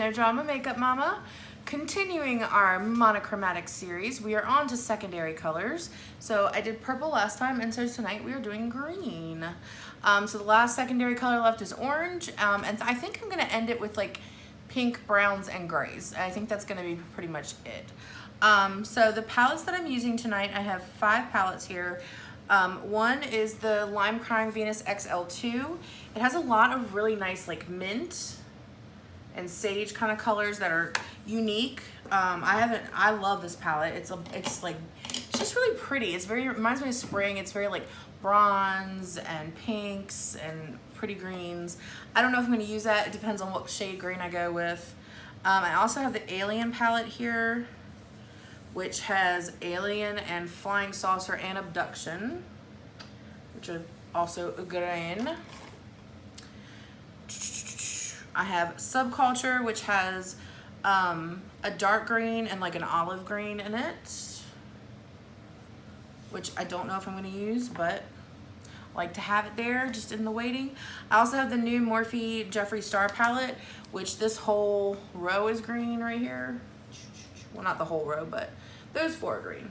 No Drama Makeup Mama. Continuing our monochromatic series, we are on to secondary colors. So I did purple last time, and so tonight we are doing green. So the last secondary color left is orange, and I think I'm gonna end it with like pink, browns, and grays. I think that's gonna be pretty much it. So the palettes that I'm using tonight, I have 5 palettes here. One is the Lime Crying Venus XL2. It has a lot of really nice like mint and sage kind of colors that are unique. I love this palette. It's just really pretty. It reminds me of spring. It's very like bronze and pinks and pretty greens. I don't know if I'm gonna use that. It depends on what shade green I go with. I also have the Alien palette here, which has Alien and Flying Saucer and Abduction, which are also a good in. I have Subculture, which has a dark green and like an olive green in it, which I don't know if I'm gonna use, but I like to have it there just in the waiting. I also have the new Morphe Jeffree Star palette, which this whole row is green right here. Well, not the whole row, but those 4 are green.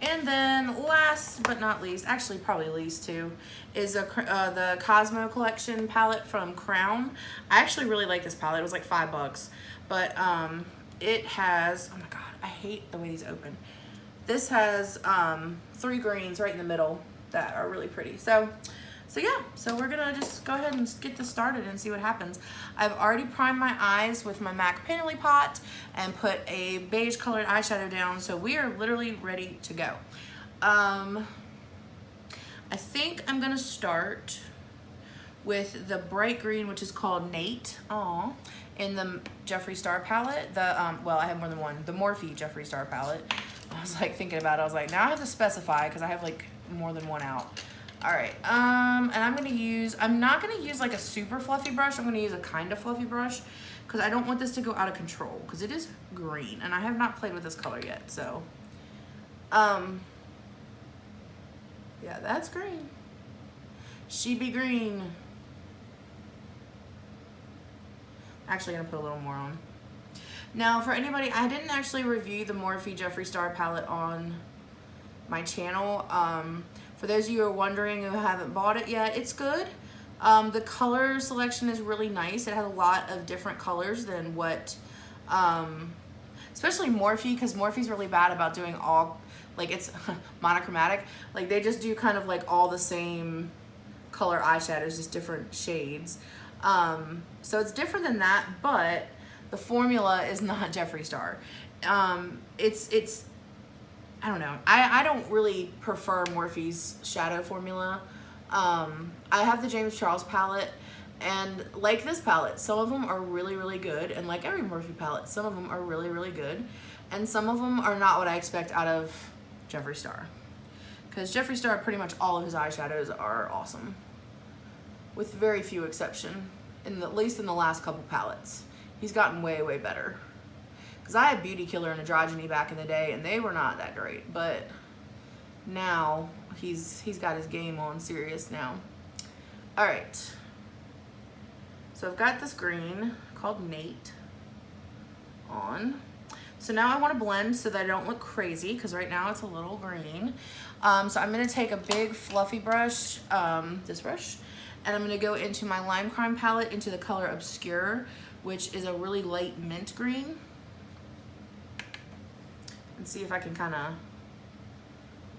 And then last but not least, actually probably least too, is the Cosmo Collection palette from Crown. I actually really like this palette. It was like $5, but it has, oh my God, I hate the way these open. This has 3 greens right in the middle that are really pretty. So yeah, so we're gonna just go ahead and get this started and see what happens. I've already primed my eyes with my MAC Painterly Pot and put a beige colored eyeshadow down, so we are literally ready to go. I think I'm gonna start with the bright green, which is called Nate, in the Jeffree Star palette. Well, I have more than one, the Morphe Jeffree Star palette. I was like thinking about it, I was like, now I have to specify because I have like more than one out. All right, and I'm not gonna use like a super fluffy brush. I'm gonna use a kind of fluffy brush because I don't want this to go out of control because it is green and I have not played with this color yet. So, yeah, that's green. She be green. Actually gonna put a little more on. Now for anybody, I didn't actually review the Morphe Jeffree Star palette on my channel. For those of you who are wondering who haven't bought it yet, it's good. The color selection is really nice. It has a lot of different colors than what, especially Morphe, because Morphe's really bad about doing all, like it's monochromatic. Like they just do kind of like all the same color eyeshadows, just different shades. So it's different than that, but the formula is not Jeffree Star. It's I don't know. I don't really prefer Morphe's shadow formula. I have the James Charles palette, and like this palette, some of them are really, really good, and like every Morphe palette, some of them are really, really good, and some of them are not what I expect out of Jeffree Star. Because Jeffree Star, pretty much all of his eyeshadows are awesome, with very few exception, at least in the last couple palettes. He's gotten way, way better. Because I had Beauty Killer and Androgyny back in the day, and they were not that great. But now he's got his game on serious now. All right. So I've got this green called Nate on. So now I want to blend so that I don't look crazy, because right now it's a little green. So I'm going to take a big fluffy brush, this brush, and I'm going to go into my Lime Crime palette into the color Obscure, which is a really light mint green. And see if I can kind of,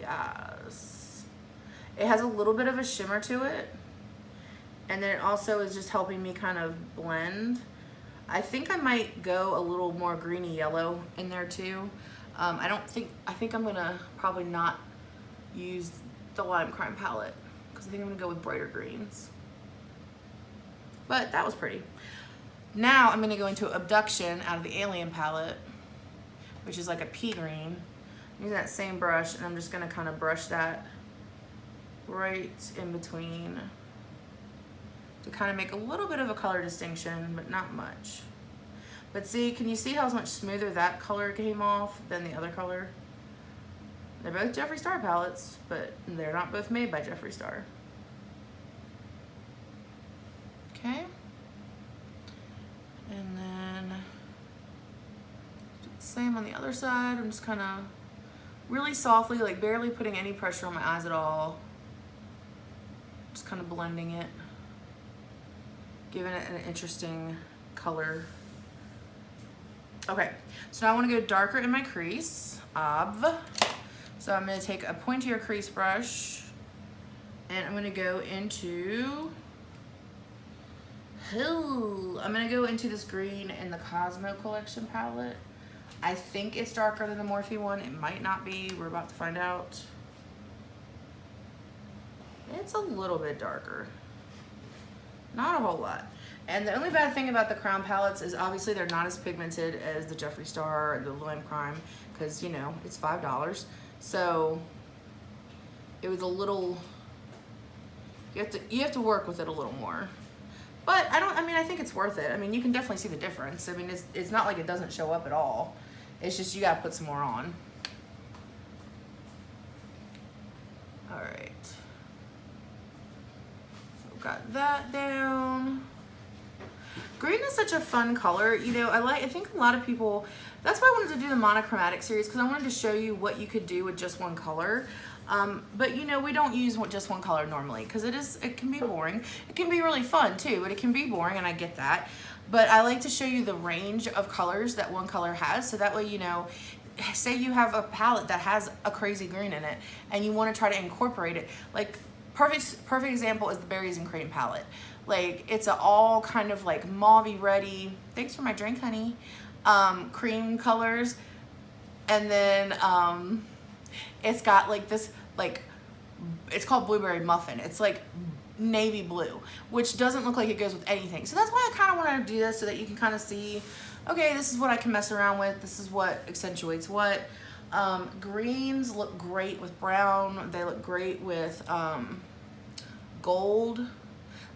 yes. It has a little bit of a shimmer to it. And then it also is just helping me kind of blend. I think I might go a little more greeny yellow in there too. I think I'm gonna probably not use the Lime Crime palette because I think I'm gonna go with brighter greens. But that was pretty. Now I'm gonna go into Abduction out of the Alien palette, which is like a pea green. I'm using that same brush, and I'm just gonna kind of brush that right in between to kind of make a little bit of a color distinction, but not much. But see, can you see how much smoother that color came off than the other color? They're both Jeffree Star palettes, but they're not both made by Jeffree Star. Okay. And then do the same on the other side. I'm just kind of really softly, like barely putting any pressure on my eyes at all. Just kind of blending it, giving it an interesting color. Okay, so now I want to go darker in my crease. So I'm going to take a pointier crease brush and I'm going to go into, I'm going to go into this green in the Cosmo Collection palette. I think it's darker than the Morphe one. It might not be. We're about to find out. It's a little bit darker. Not a whole lot. And the only bad thing about the Crown palettes is obviously they're not as pigmented as the Jeffree Star or the Luann Crime because, you know, it's $5. So it was a little, you have to work with it a little more. But I think it's worth it. I mean, you can definitely see the difference. I mean, it's not like it doesn't show up at all. It's just you gotta put some more on. All right. So got that down. Green is such a fun color. You know, I think a lot of people, that's why I wanted to do the monochromatic series, because I wanted to show you what you could do with just one color. But you know, we don't use just one color normally because it can be boring. It can be really fun too, but it can be boring, and I get that. But I like to show you the range of colors that one color has, so that way, you know, say you have a palette that has a crazy green in it and you want to try to incorporate it. Like perfect example is the Berries and Cream palette. Like it's all kind of like mauvey reddy, thanks for my drink, honey, cream colors, and then it's got like this, like, it's called Blueberry Muffin. It's like navy blue, which doesn't look like it goes with anything. So that's why I kind of want to do this, so that you can kind of see, okay, this is what I can mess around with. This is what accentuates what. Greens look great with brown. They look great with gold.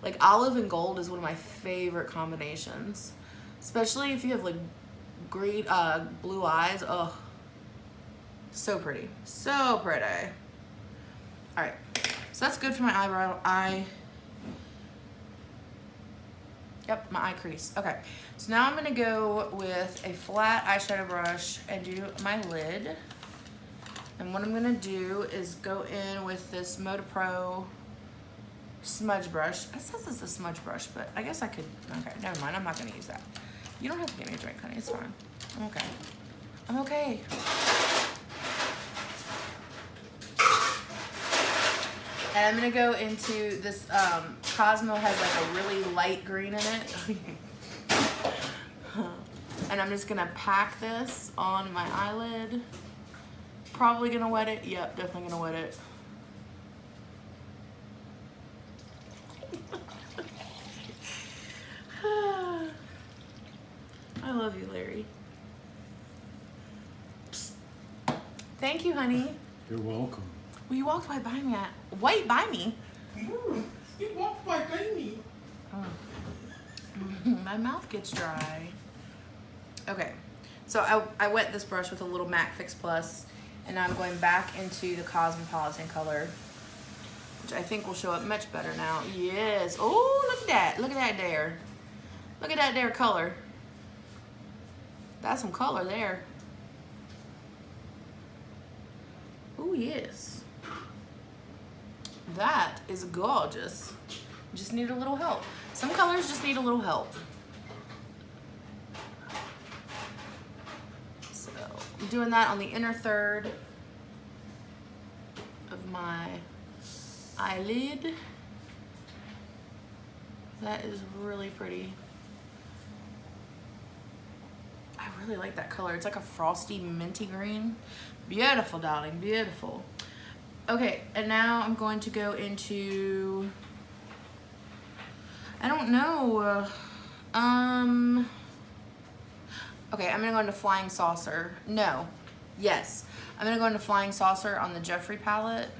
Like olive and gold is one of my favorite combinations, especially if you have like green, blue eyes. Oh, so pretty, so pretty. All right, so that's good for my eyebrow. Yep, my eye crease. Okay, so now I'm gonna go with a flat eyeshadow brush and do my lid. And what I'm gonna do is go in with this Modapro smudge brush. It says it's a smudge brush, but I guess I could, okay, never mind, I'm not gonna use that. You don't have to give me a drink, honey, it's fine. I'm okay. I'm okay. And I'm gonna go into this, Cosmo has like a really light green in it. And I'm just gonna pack this on my eyelid. Probably gonna wet it, yep, definitely gonna wet it. I love you, Larry. Thank you, honey. You're welcome. Well, you walked right by me. Right by me? You walked right by me. Oh. My mouth gets dry. Okay, so I wet this brush with a little MAC Fix Plus, and now I'm going back into the Cosmopolitan color, which I think will show up much better now. Yes. Oh, look at that. Look at that there. Look at that there color. That's some color there. Oh, yes. That is gorgeous. Just need a little help. Some colors just need a little help. So I'm doing that on the inner third of my eyelid. That is really pretty. I really like that color. It's like a frosty minty green. Beautiful, darling, beautiful. Okay, and now I'm going to go into, I don't know, okay, I'm gonna go into Flying Saucer. No, yes, I'm gonna go into Flying Saucer on the Jeffree palette.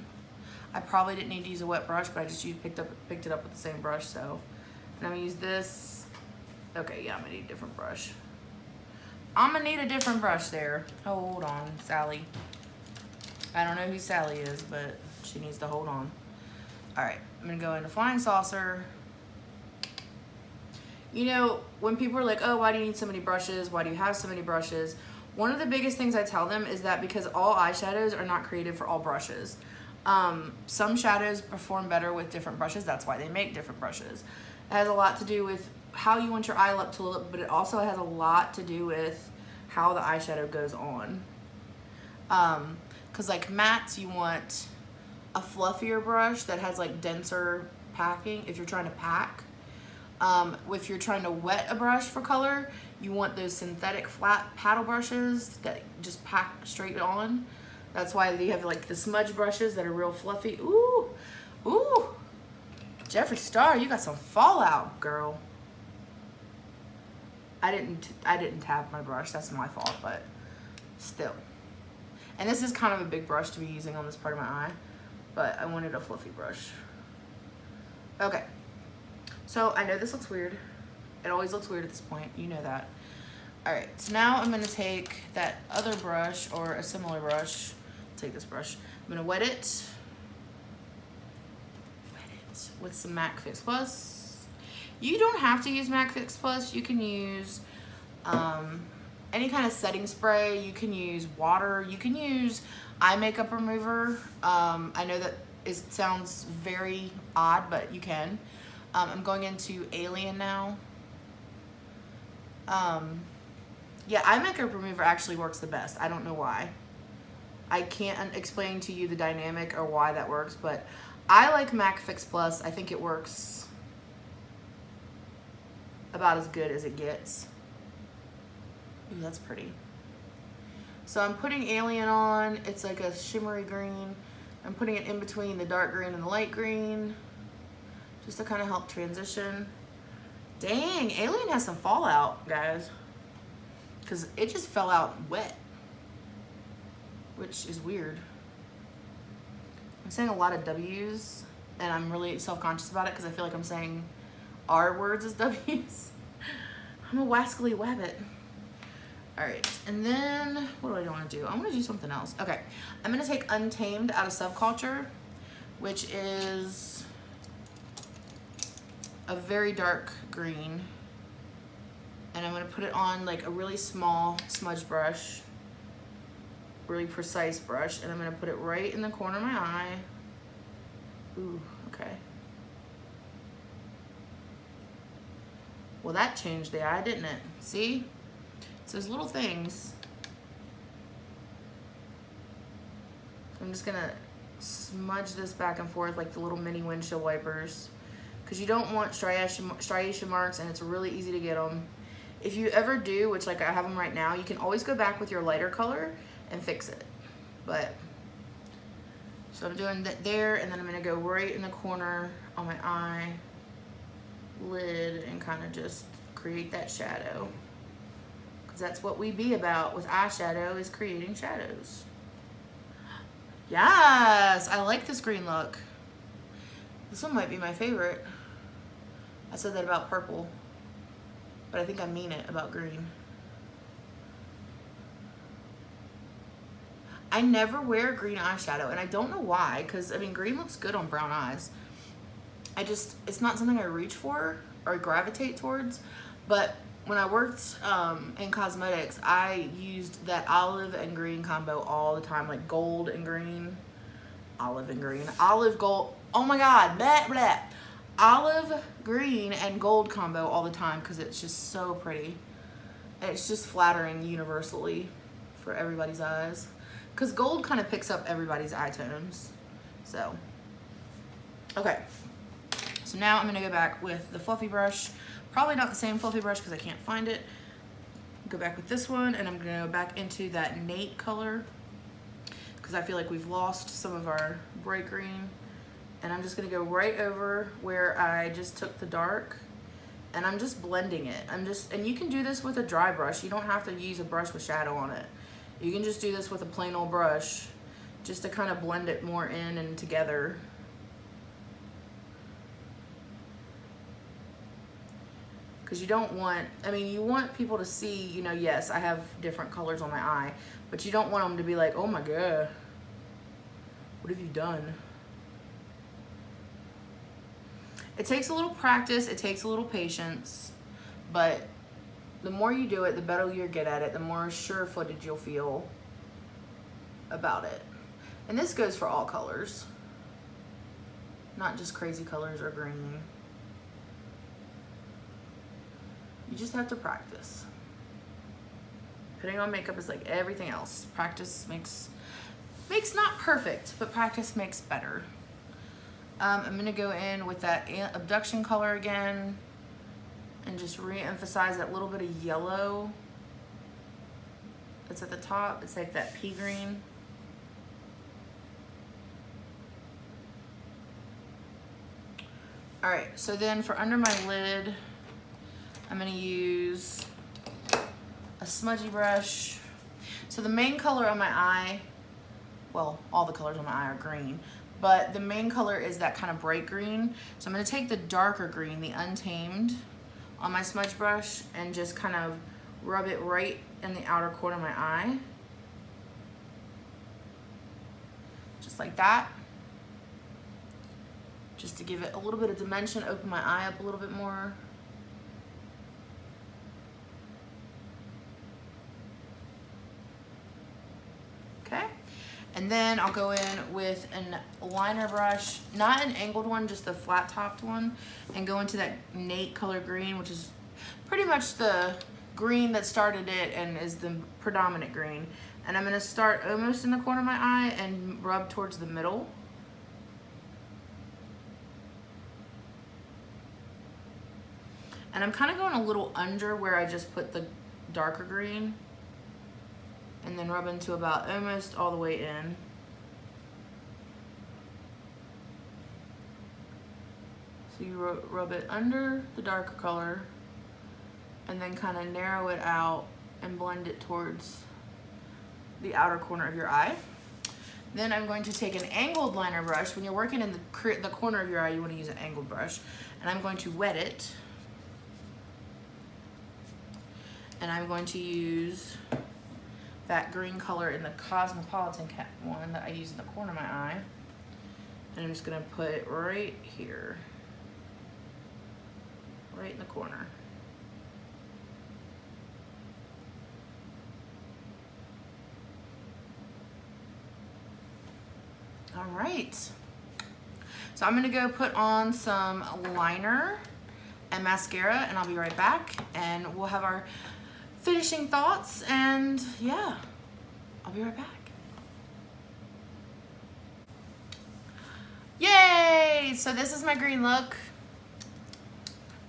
I probably didn't need to use a wet brush, but I just picked it up with the same brush, so. And I'm gonna use this. Okay, yeah, I'm gonna need a different brush. I'm gonna need a different brush there. Hold on, Sally. I don't know who Sally is, but she needs to hold on. All right, I'm gonna go into Flying Saucer. You know, when people are like, oh, why do you need so many brushes? Why do you have so many brushes? One of the biggest things I tell them is that because all eyeshadows are not created for all brushes. Some shadows perform better with different brushes. That's why they make different brushes. It has a lot to do with how you want your eye look to look, but it also has a lot to do with how the eyeshadow goes on. Because like mattes, you want a fluffier brush that has like denser packing if you're trying to pack. If you're trying to wet a brush for color, you want those synthetic flat paddle brushes that just pack straight on. That's why they have like the smudge brushes that are real fluffy. Ooh, ooh. Jeffree Star, you got some fallout, girl. I didn't tap my brush. That's my fault, but still. And this is kind of a big brush to be using on this part of my eye, but I wanted a fluffy brush. Okay. So I know this looks weird. It always looks weird at this point. You know that. All right. So now I'm going to take that other brush or a similar brush. Take this brush. I'm going to wet it with some MAC Fix Plus. You don't have to use MAC Fix Plus. You can use any kind of setting spray. You can use water. You can use eye makeup remover. I know that it sounds very odd, but you can. I'm going into Alien now. Yeah, eye makeup remover actually works the best. I don't know why. I can't explain to you the dynamic or why that works, but I like MAC Fix Plus. I think it works about as good as it gets. Ooh, that's pretty. So I'm putting Alien on. It's like a shimmery green. I'm putting it in between the dark green and the light green, just to kind of help transition. Dang, Alien has some fallout, guys, because it just fell out wet, which is weird. I'm saying a lot of W's, and I'm really self-conscious about it because I feel like I'm saying R words as W's. I'm a wascally wabbit. All right, and then what do I want to do? I want to do something else. Okay, I'm going to take Untamed out of Subculture, which is a very dark green, and I'm going to put it on like a really small smudge brush, really precise brush, and I'm going to put it right in the corner of my eye. Ooh, okay. Well, that changed the eye, didn't it? See? It's those little things. So I'm just going to smudge this back and forth like the little mini windshield wipers, because you don't want striation marks, and it's really easy to get them. If you ever do, which like I have them right now, you can always go back with your lighter color and fix it. But so I'm doing that there, and then I'm gonna go right in the corner on my eye lid and kind of just create that shadow, because that's what we be about with eyeshadow, is creating shadows. Yes, I like this green look. This one might be my favorite. I said that about purple, but I think I mean it about green. I never wear green eyeshadow, and I don't know why, because I mean, green looks good on brown eyes. It's not something I reach for or gravitate towards, but when I worked in cosmetics, I used that olive and green combo all the time, like gold and green, olive and green, olive gold, oh my god, blah, blah. Olive, green, and gold combo all the time, because it's just so pretty. And it's just flattering universally for everybody's eyes, because gold kind of picks up everybody's eye tones. So, okay. So now I'm going to go back with the fluffy brush. Probably not the same fluffy brush because I can't find it. Go back with this one, and I'm going to go back into that Nate color because I feel like we've lost some of our bright green. And I'm just going to go right over where I just took the dark, and I'm just blending it. And you can do this with a dry brush. You don't have to use a brush with shadow on it. You can just do this with a plain old brush just to kind of blend it more in and together. Because you don't want, I mean, you want people to see, you know, yes, I have different colors on my eye, but you don't want them to be like, oh my god, what have you done? It takes a little practice, it takes a little patience. but the more you do it, the better you get at it, the more sure-footed you'll feel about it. And this goes for all colors, not just crazy colors or green. You just have to practice. Putting on makeup is like everything else. Practice makes not perfect, but practice makes better. I'm gonna go in with that abduction color again and just re-emphasize that little bit of yellow that's at the top. It's like that pea green. All right, so then for under my lid, I'm gonna use a smudgy brush. So the main color on my eye, well, all the colors on my eye are green, but the main color is that kind of bright green. So I'm gonna take the darker green, the Untamed, on my smudge brush and just kind of rub it right in the outer corner of my eye. Just like that. Just to give it a little bit of dimension, open my eye up a little bit more. Okay, and then I'll go in with a liner brush, not an angled one, just the flat topped one, and go into that Nate color green, which is pretty much the green that started it and is the predominant green. And I'm gonna start almost in the corner of my eye and rub towards the middle. And I'm kind of going a little under where I just put the darker green, and then rub into about almost all the way in. So you rub it under the darker color and then kind of narrow it out and blend it towards the outer corner of your eye. Then I'm going to take an angled liner brush. When you're working in the corner of your eye, you want to use an angled brush. And I'm going to wet it. And I'm going to use that green color in the Cosmopolitan one that I use in the corner of my eye. And I'm just gonna put it right here. Right in the corner. All right. So I'm gonna go put on some liner and mascara, and I'll be right back, and we'll have our finishing thoughts, and yeah, I'll be right back. Yay! So this is my green look.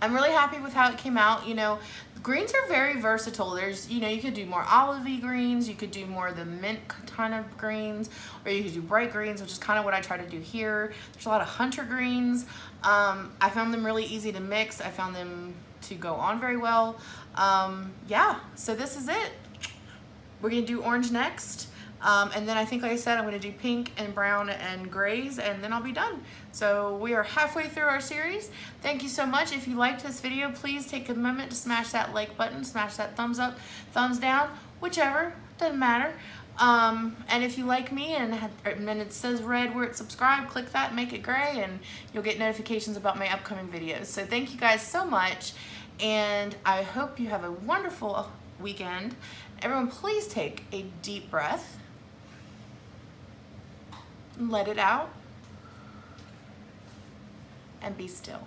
I'm really happy with how it came out. You know, greens are very versatile. There's, you know, you could do more olivey greens, you could do more of the mint kind of greens, or you could do bright greens, which is kind of what I try to do here. There's a lot of hunter greens. I found them really easy to mix. I found them to go on very well. Yeah, so this is it. We're gonna do orange next. And then I think, like I said, I'm gonna do pink and brown and grays, and then I'll be done. So we are halfway through our series. Thank you so much. If you liked this video, please take a moment to smash that like button, smash that thumbs up, thumbs down, whichever, doesn't matter. And if you like me and it says red where it's subscribed, click that, make it gray, and you'll get notifications about my upcoming videos. So thank you guys so much, and I hope you have a wonderful weekend. Everyone, please take a deep breath. Let it out and be still.